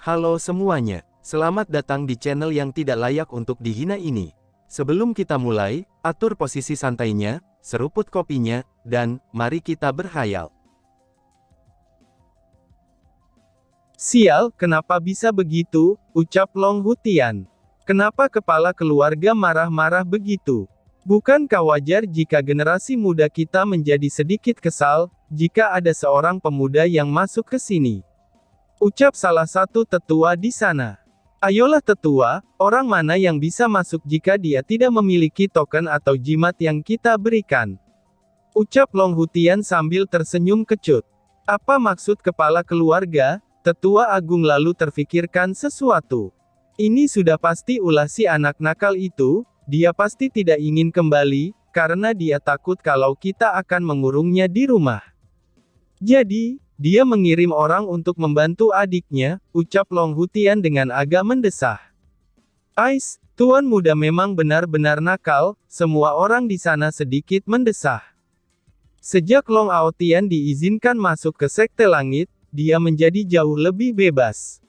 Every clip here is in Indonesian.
Halo semuanya, selamat datang di channel yang tidak layak untuk dihina ini. Sebelum kita mulai, atur posisi santainya, seruput kopinya, dan mari kita berhayal. Sial, kenapa bisa begitu? Ucap Long Hutian. Kenapa kepala keluarga marah-marah begitu? Bukankah wajar jika generasi muda kita menjadi sedikit kesal, jika ada seorang pemuda yang masuk ke sini? Ucap salah satu tetua di sana. Ayolah tetua, orang mana yang bisa masuk jika dia tidak memiliki token atau jimat yang kita berikan? Ucap Long Hutian sambil tersenyum kecut. Apa maksud kepala keluarga? Tetua Agung lalu terfikirkan sesuatu. Ini sudah pasti ulah si anak nakal itu, dia pasti tidak ingin kembali, karena dia takut kalau kita akan mengurungnya di rumah. Jadi, dia mengirim orang untuk membantu adiknya, ucap Long Hutian dengan agak mendesah. Ais, tuan muda memang benar-benar nakal, semua orang di sana sedikit mendesah. Sejak Long Aotian diizinkan masuk ke Sekte Langit, dia menjadi jauh lebih bebas.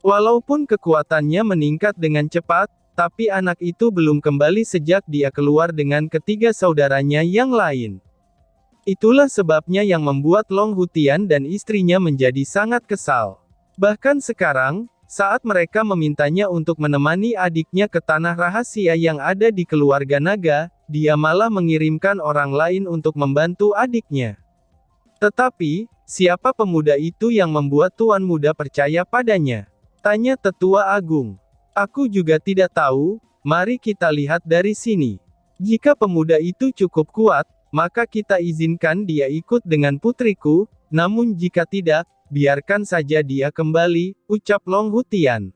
Walaupun kekuatannya meningkat dengan cepat, tapi anak itu belum kembali sejak dia keluar dengan ketiga saudaranya yang lain. Itulah sebabnya yang membuat Long Hutian dan istrinya menjadi sangat kesal. Bahkan sekarang, saat mereka memintanya untuk menemani adiknya ke tanah rahasia yang ada di keluarga naga, dia malah mengirimkan orang lain untuk membantu adiknya. Tetapi, siapa pemuda itu yang membuat tuan muda percaya padanya? Tanya tetua agung. Aku juga tidak tahu, mari kita lihat dari sini. Jika pemuda itu cukup kuat, maka kita izinkan dia ikut dengan putriku, namun jika tidak, biarkan saja dia kembali, ucap Long Hutian.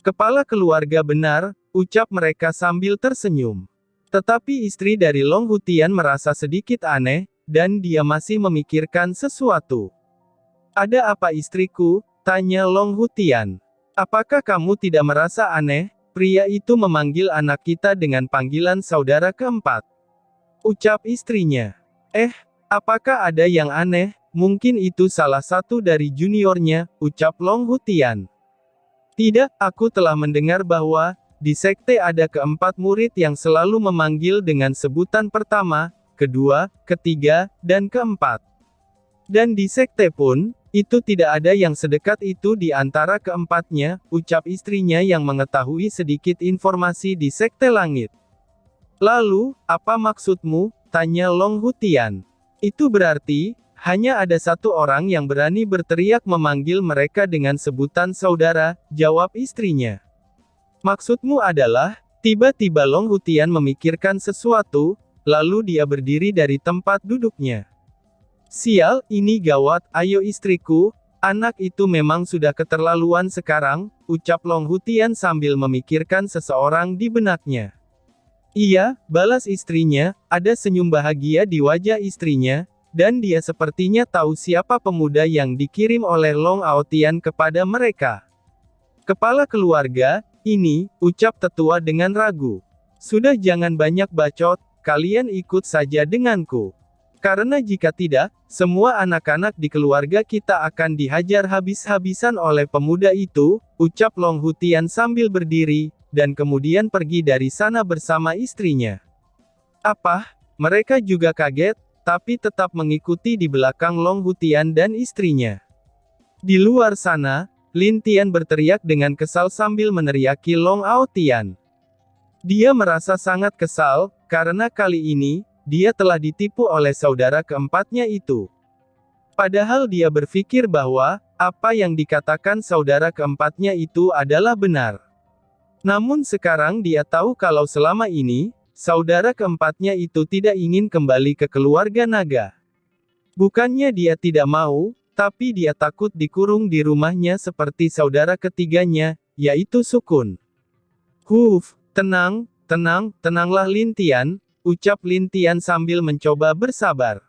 Kepala keluarga benar, ucap mereka sambil tersenyum. Tetapi istri dari Long Hutian merasa sedikit aneh, dan dia masih memikirkan sesuatu. Ada apa istriku? Tanya Long Hutian. Apakah kamu tidak merasa aneh? Pria itu memanggil anak kita dengan panggilan saudara keempat. Ucap istrinya. Apakah ada yang aneh? Mungkin itu salah satu dari juniornya, ucap Long Hutian. Tidak, aku telah mendengar bahwa, di sekte ada keempat murid yang selalu memanggil dengan sebutan pertama, kedua, ketiga, dan keempat. Dan di sekte pun, itu tidak ada yang sedekat itu di antara keempatnya, ucap istrinya yang mengetahui sedikit informasi di Sekte Langit. Lalu, apa maksudmu? Tanya Long Hutian. Itu berarti, hanya ada satu orang yang berani berteriak memanggil mereka dengan sebutan saudara, jawab istrinya. Maksudmu adalah, tiba-tiba Long Hutian memikirkan sesuatu, lalu dia berdiri dari tempat duduknya. Sial, ini gawat, ayo istriku, anak itu memang sudah keterlaluan sekarang, ucap Long Hutian sambil memikirkan seseorang di benaknya. Iya, balas istrinya, ada senyum bahagia di wajah istrinya, dan dia sepertinya tahu siapa pemuda yang dikirim oleh Long Aotian kepada mereka. Kepala keluarga, ini, ucap tetua dengan ragu. Sudah jangan banyak bacot, kalian ikut saja denganku. Karena jika tidak, semua anak-anak di keluarga kita akan dihajar habis-habisan oleh pemuda itu, ucap Long Hutian sambil berdiri, dan kemudian pergi dari sana bersama istrinya. Apa? Mereka juga kaget, tapi tetap mengikuti di belakang Long Hutian dan istrinya. Di luar sana, Lin Tian berteriak dengan kesal sambil meneriaki Long Aotian. Dia merasa sangat kesal, karena kali ini, dia telah ditipu oleh saudara keempatnya itu. Padahal dia berpikir bahwa, apa yang dikatakan saudara keempatnya itu adalah benar. Namun sekarang dia tahu kalau selama ini, saudara keempatnya itu tidak ingin kembali ke keluarga naga. Bukannya dia tidak mau, tapi dia takut dikurung di rumahnya seperti saudara ketiganya, yaitu Sukun. Tenanglah Lin Tian, ucap Lin Tian sambil mencoba bersabar.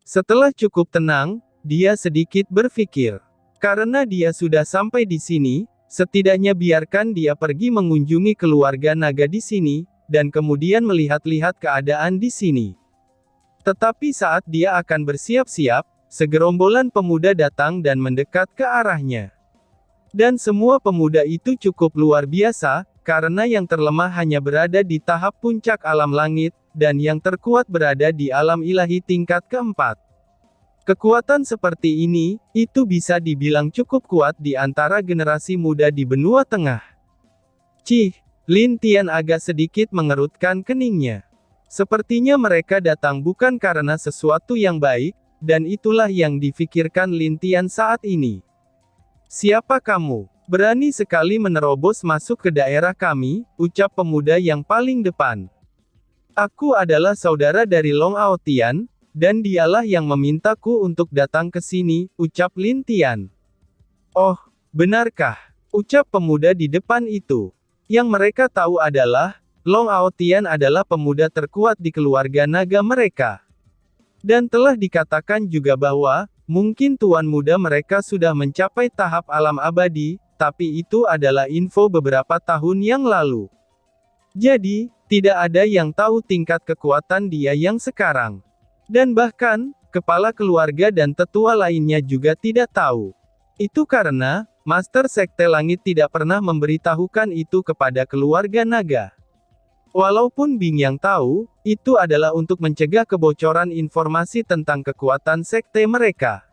Setelah cukup tenang, dia sedikit berpikir. Karena dia sudah sampai di sini, setidaknya biarkan dia pergi mengunjungi keluarga naga di sini, dan kemudian melihat-lihat keadaan di sini. Tetapi saat dia akan bersiap-siap, segerombolan pemuda datang dan mendekat ke arahnya. Dan semua pemuda itu cukup luar biasa, karena yang terlemah hanya berada di tahap puncak alam langit, dan yang terkuat berada di alam ilahi tingkat keempat. Kekuatan seperti ini, itu bisa dibilang cukup kuat di antara generasi muda di benua tengah. Cih, Lin Tian agak sedikit mengerutkan keningnya. Sepertinya mereka datang bukan karena sesuatu yang baik, dan itulah yang difikirkan Lin Tian saat ini. Siapa kamu? Berani sekali menerobos masuk ke daerah kami, ucap pemuda yang paling depan. Aku adalah saudara dari Long Aotian, dan dialah yang memintaku untuk datang ke sini, ucap Lin Tian. Oh, benarkah? Ucap pemuda di depan itu. Yang mereka tahu adalah, Long Aotian adalah pemuda terkuat di keluarga naga mereka. Dan telah dikatakan juga bahwa, mungkin tuan muda mereka sudah mencapai tahap alam abadi, tapi itu adalah info beberapa tahun yang lalu. Jadi, tidak ada yang tahu tingkat kekuatan dia yang sekarang. Dan bahkan, kepala keluarga dan tetua lainnya juga tidak tahu. Itu karena, Master Sekte Langit tidak pernah memberitahukan itu kepada keluarga naga. Walaupun Bing yang tahu, itu adalah untuk mencegah kebocoran informasi tentang kekuatan sekte mereka.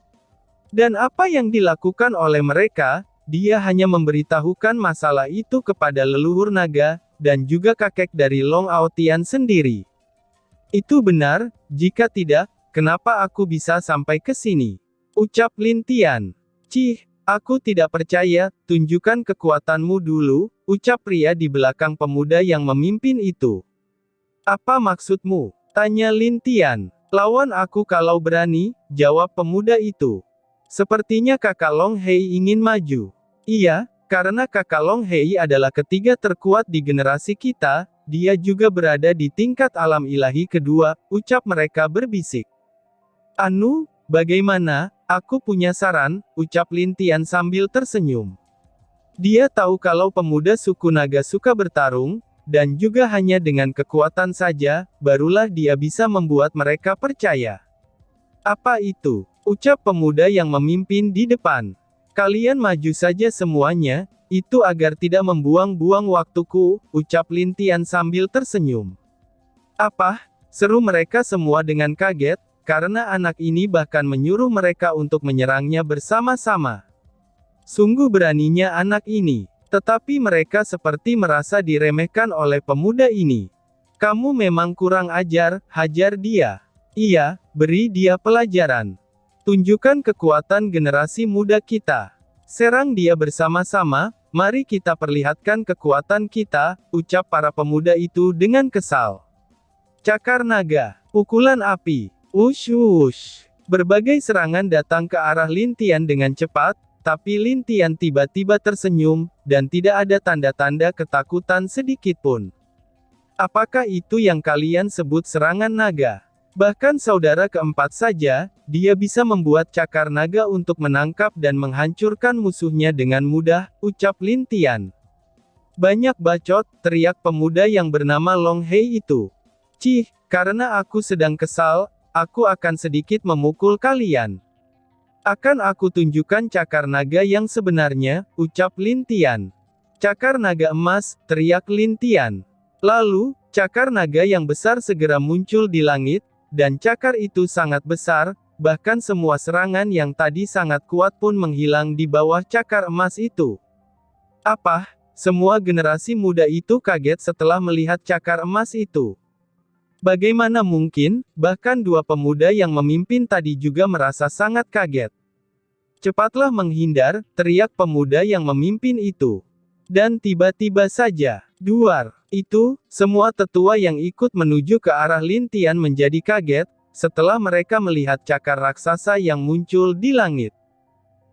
Dan apa yang dilakukan oleh mereka, dia hanya memberitahukan masalah itu kepada leluhur naga, dan juga kakek dari Long Aotian sendiri. Itu benar, jika tidak, kenapa aku bisa sampai ke sini? Ucap Lin Tian. Cih, aku tidak percaya, tunjukkan kekuatanmu dulu, ucap pria di belakang pemuda yang memimpin itu. Apa maksudmu? Tanya Lin Tian. Lawan aku kalau berani, jawab pemuda itu. Sepertinya kakak Long Hei ingin maju. Iya, karena kakak Long Hei adalah ketiga terkuat di generasi kita, dia juga berada di tingkat alam ilahi kedua, ucap mereka berbisik. Anu, bagaimana? Aku punya saran, ucap Lin Tian sambil tersenyum. Dia tahu kalau pemuda suku naga suka bertarung, dan juga hanya dengan kekuatan saja, barulah dia bisa membuat mereka percaya. Apa itu? Ucap pemuda yang memimpin di depan. Kalian maju saja semuanya, itu agar tidak membuang-buang waktuku, ucap Lin Tian sambil tersenyum. Apa? Seru mereka semua dengan kaget, karena anak ini bahkan menyuruh mereka untuk menyerangnya bersama-sama. Sungguh beraninya anak ini. Tetapi mereka seperti merasa diremehkan oleh pemuda ini. Kamu memang kurang ajar, hajar dia. Iya, beri dia pelajaran. Tunjukkan kekuatan generasi muda kita. Serang dia bersama-sama, mari kita perlihatkan kekuatan kita, ucap para pemuda itu dengan kesal. Cakar naga, pukulan api. Wush wush. Berbagai serangan datang ke arah Lin Tian dengan cepat, tapi Lin Tian tiba-tiba tersenyum, dan tidak ada tanda-tanda ketakutan sedikitpun. Apakah itu yang kalian sebut serangan naga? Bahkan saudara keempat saja, dia bisa membuat cakar naga untuk menangkap dan menghancurkan musuhnya dengan mudah, ucap Lin Tian. Banyak bacot, teriak pemuda yang bernama Long Hei itu. Cih, karena aku sedang kesal, aku akan sedikit memukul kalian. Akan aku tunjukkan cakar naga yang sebenarnya, ucap Lin Tian. Cakar naga emas, teriak Lin Tian. Lalu, cakar naga yang besar segera muncul di langit, dan cakar itu sangat besar, bahkan semua serangan yang tadi sangat kuat pun menghilang di bawah cakar emas itu. Apa? Semua generasi muda itu kaget setelah melihat cakar emas itu. Bagaimana mungkin, bahkan dua pemuda yang memimpin tadi juga merasa sangat kaget. Cepatlah menghindar, teriak pemuda yang memimpin itu. Dan tiba-tiba saja, duar, itu, semua tetua yang ikut menuju ke arah Lin Tian menjadi kaget, setelah mereka melihat cakar raksasa yang muncul di langit.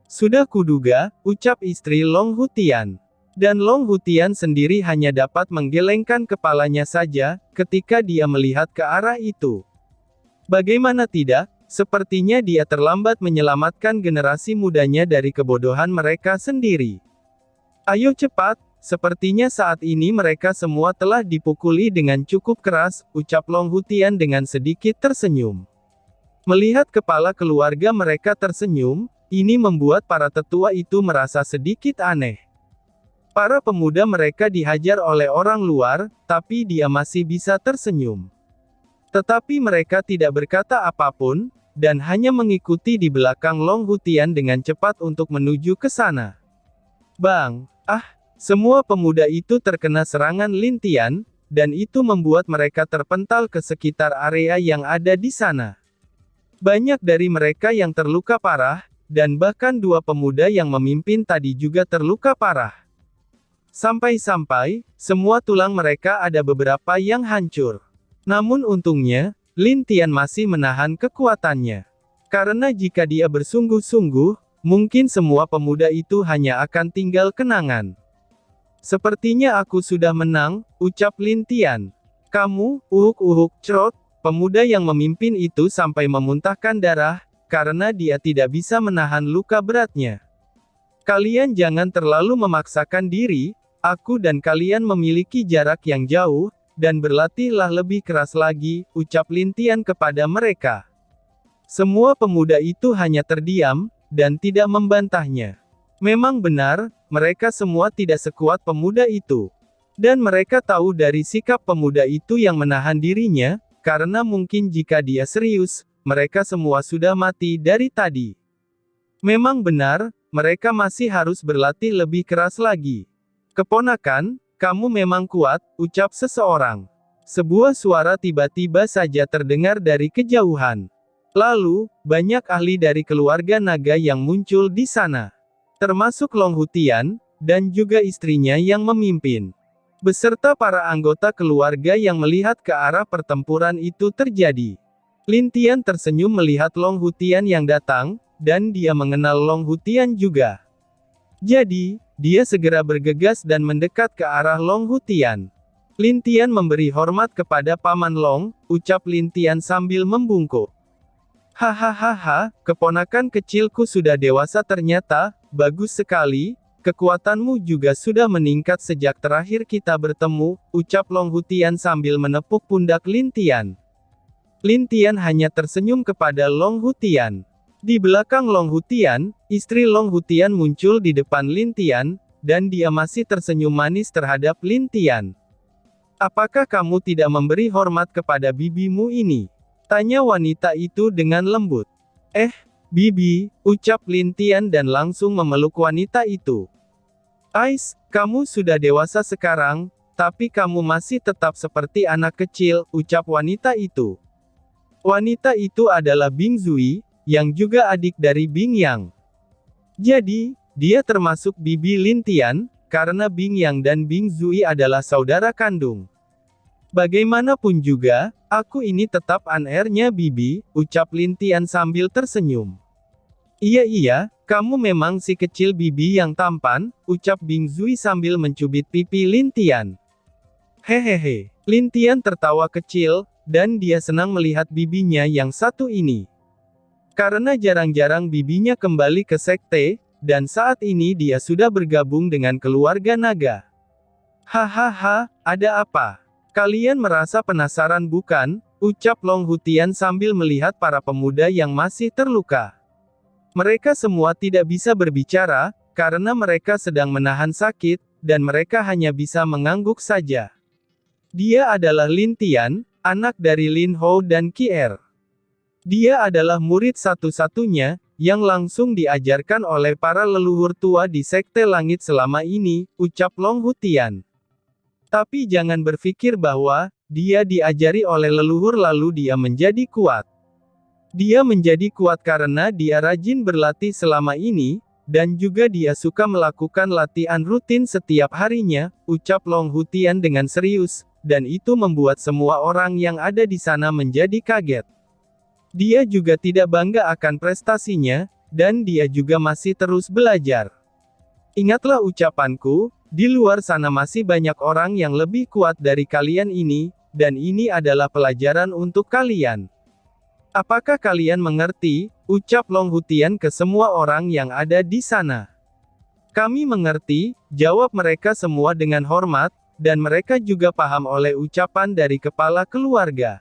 Sudah kuduga, ucap istri Long Hutian. Dan Long Hutian sendiri hanya dapat menggelengkan kepalanya saja, ketika dia melihat ke arah itu. Bagaimana tidak, sepertinya dia terlambat menyelamatkan generasi mudanya dari kebodohan mereka sendiri. Ayo cepat, sepertinya saat ini mereka semua telah dipukuli dengan cukup keras, ucap Long Hutian dengan sedikit tersenyum. Melihat kepala keluarga mereka tersenyum, Ini membuat para tetua itu merasa sedikit aneh. Para pemuda mereka dihajar oleh orang luar, tapi dia masih bisa tersenyum. Tetapi mereka tidak berkata apapun, dan hanya mengikuti di belakang Long Hutian dengan cepat untuk menuju ke sana. Bang! Semua pemuda itu terkena serangan Lin Tian, dan itu membuat mereka terpental ke sekitar area yang ada di sana. Banyak dari mereka yang terluka parah, dan bahkan dua pemuda yang memimpin tadi juga terluka parah. Sampai-sampai, semua tulang mereka ada beberapa yang hancur. Namun untungnya, Lin Tian masih menahan kekuatannya. Karena jika dia bersungguh-sungguh, mungkin semua pemuda itu hanya akan tinggal kenangan. Sepertinya aku sudah menang, ucap Lin Tian. Kamu, cerot, pemuda yang memimpin itu sampai memuntahkan darah, karena dia tidak bisa menahan luka beratnya. Kalian jangan terlalu memaksakan diri, aku dan kalian memiliki jarak yang jauh, dan berlatihlah lebih keras lagi, ucap Lin Tian kepada mereka. Semua pemuda itu hanya terdiam, dan tidak membantahnya. Memang benar, mereka semua tidak sekuat pemuda itu. Dan mereka tahu dari sikap pemuda itu yang menahan dirinya, karena mungkin jika dia serius, mereka semua sudah mati dari tadi. Memang benar, mereka masih harus berlatih lebih keras lagi. Keponakan, kamu memang kuat, ucap seseorang. Sebuah suara tiba-tiba saja terdengar dari kejauhan. Lalu, banyak ahli dari keluarga naga yang muncul di sana. Termasuk Long Hutian, dan juga istrinya yang memimpin. Beserta para anggota keluarga yang melihat ke arah pertempuran itu terjadi. Lin Tian tersenyum melihat Long Hutian yang datang, dan dia mengenal Long Hutian juga. Jadi, dia segera bergegas dan mendekat ke arah Long Hutian. Lin Tian memberi hormat kepada Paman Long, ucap Lin Tian sambil membungkuk. Hahaha, keponakan kecilku sudah dewasa ternyata, bagus sekali, kekuatanmu juga sudah meningkat sejak terakhir kita bertemu, ucap Long Hutian sambil menepuk pundak Lin Tian. Lin Tian hanya tersenyum kepada Long Hutian. Di belakang Long Hutian, istri Long Hutian muncul di depan Lin Tian, dan dia masih tersenyum manis terhadap Lin Tian. Apakah kamu tidak memberi hormat kepada bibimu ini? Tanya wanita itu dengan lembut. Bibi, ucap Lin Tian dan langsung memeluk wanita itu. Ais, kamu sudah dewasa sekarang, tapi kamu masih tetap seperti anak kecil, ucap wanita itu. Wanita itu adalah Bing Zui, yang juga adik dari Bing Yang. Jadi, dia termasuk bibi Lin Tian, karena Bing Yang dan Bing Zui adalah saudara kandung. Bagaimanapun juga, aku ini tetap anernya bibi, ucap Lin Tian sambil tersenyum. Iya, kamu memang si kecil bibi yang tampan, ucap Bing Zui sambil mencubit pipi Lin Tian. Hehehe, Lin Tian tertawa kecil, dan dia senang melihat bibinya yang satu ini. Karena jarang-jarang bibinya kembali ke sekte, dan saat ini dia sudah bergabung dengan keluarga naga. Hahaha, ada apa? Kalian merasa penasaran bukan? Ucap Long Hutian sambil melihat para pemuda yang masih terluka. Mereka semua tidak bisa berbicara, karena mereka sedang menahan sakit, dan mereka hanya bisa mengangguk saja. Dia adalah Lin Tian, anak dari Lin Hou dan Kier. Dia adalah murid satu-satunya, yang langsung diajarkan oleh para leluhur tua di Sekte Langit selama ini, ucap Long Hutian. Tapi jangan berpikir bahwa, dia diajari oleh leluhur lalu dia menjadi kuat. Dia menjadi kuat karena dia rajin berlatih selama ini, dan juga dia suka melakukan latihan rutin setiap harinya, ucap Long Hutian dengan serius, dan itu membuat semua orang yang ada di sana menjadi kaget. Dia juga tidak bangga akan prestasinya, dan dia juga masih terus belajar. Ingatlah ucapanku, di luar sana masih banyak orang yang lebih kuat dari kalian ini, dan ini adalah pelajaran untuk kalian. Apakah kalian mengerti? Ucap Long Hutian ke semua orang yang ada di sana. Kami mengerti, jawab mereka semua dengan hormat, dan mereka juga paham oleh ucapan dari kepala keluarga.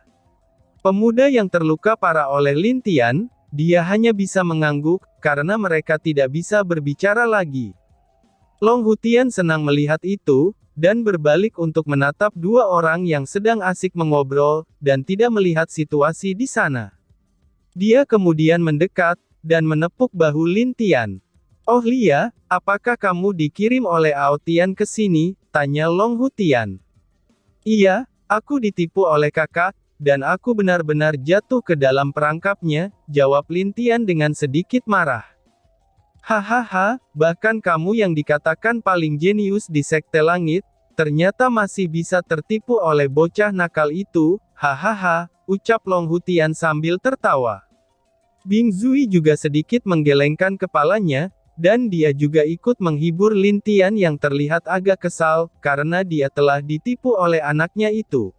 Pemuda yang terluka parah oleh Lin Tian, dia hanya bisa mengangguk, karena mereka tidak bisa berbicara lagi. Long Hutian senang melihat itu, dan berbalik untuk menatap dua orang yang sedang asik mengobrol, dan tidak melihat situasi di sana. Dia kemudian mendekat, dan menepuk bahu Lin Tian. "Oh Lia, apakah kamu dikirim oleh Ao Tian ke sini?" tanya Long Hutian. "Iya, aku ditipu oleh kakak, dan aku benar-benar jatuh ke dalam perangkapnya," jawab Lin Tian dengan sedikit marah. "Hahaha, bahkan kamu yang dikatakan paling jenius di Sekte Langit, ternyata masih bisa tertipu oleh bocah nakal itu, hahaha," ucap Long Hutian sambil tertawa. Bing Zui juga sedikit menggelengkan kepalanya, dan dia juga ikut menghibur Lin Tian yang terlihat agak kesal, karena dia telah ditipu oleh anaknya itu.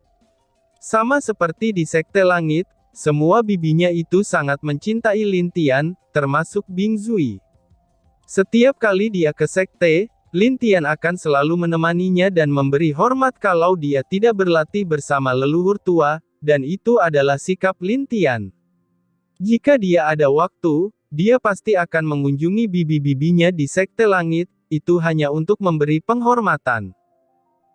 Sama seperti di Sekte Langit, semua bibinya itu sangat mencintai Lin Tian, termasuk Bing Zui. Setiap kali dia ke sekte, Lin Tian akan selalu menemaninya dan memberi hormat kalau dia tidak berlatih bersama leluhur tua, dan itu adalah sikap Lin Tian. Jika dia ada waktu, dia pasti akan mengunjungi bibi-bibinya di Sekte Langit, itu hanya untuk memberi penghormatan.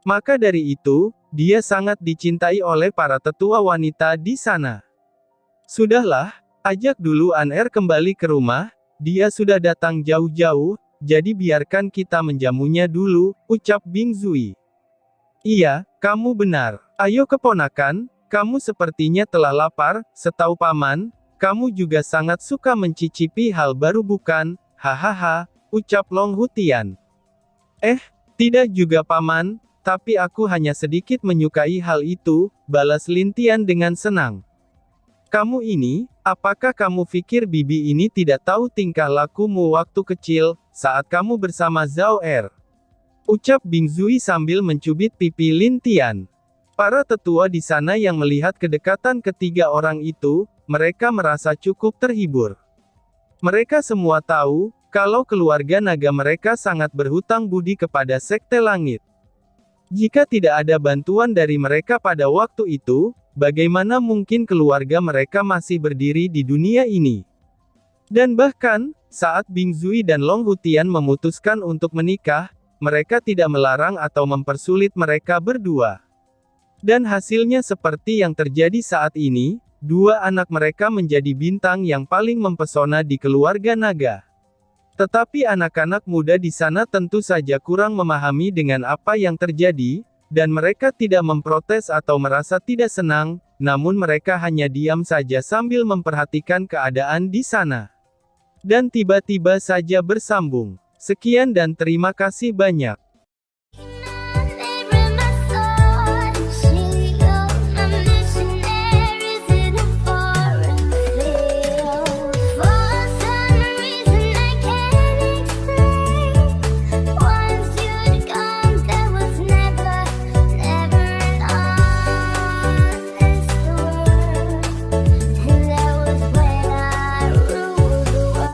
Maka dari itu, dia sangat dicintai oleh para tetua wanita di sana. "Sudahlah, ajak dulu An-Er kembali ke rumah, dia sudah datang jauh-jauh, jadi biarkan kita menjamunya dulu," ucap Bing Zui. "Iya, kamu benar. Ayo keponakan, kamu sepertinya telah lapar, setahu paman, kamu juga sangat suka mencicipi hal baru bukan, hahaha," ucap Long Hutian. Tidak juga paman, tapi aku hanya sedikit menyukai hal itu," balas Lin Tian dengan senang. "Kamu ini, apakah kamu pikir bibi ini tidak tahu tingkah lakumu waktu kecil, saat kamu bersama Zhao Er?" ucap Bing Zui sambil mencubit pipi Lin Tian. Para tetua di sana yang melihat kedekatan ketiga orang itu, mereka merasa cukup terhibur. Mereka semua tahu, kalau keluarga naga mereka sangat berhutang budi kepada Sekte Langit. Jika tidak ada bantuan dari mereka pada waktu itu, bagaimana mungkin keluarga mereka masih berdiri di dunia ini? Dan bahkan, saat Bing Zui dan Long Hutian memutuskan untuk menikah, mereka tidak melarang atau mempersulit mereka berdua. Dan hasilnya seperti yang terjadi saat ini, dua anak mereka menjadi bintang yang paling mempesona di keluarga naga. Tetapi anak-anak muda di sana tentu saja kurang memahami dengan apa yang terjadi, dan mereka tidak memprotes atau merasa tidak senang, namun mereka hanya diam saja sambil memperhatikan keadaan di sana. Dan tiba-tiba saja bersambung. Sekian dan terima kasih banyak.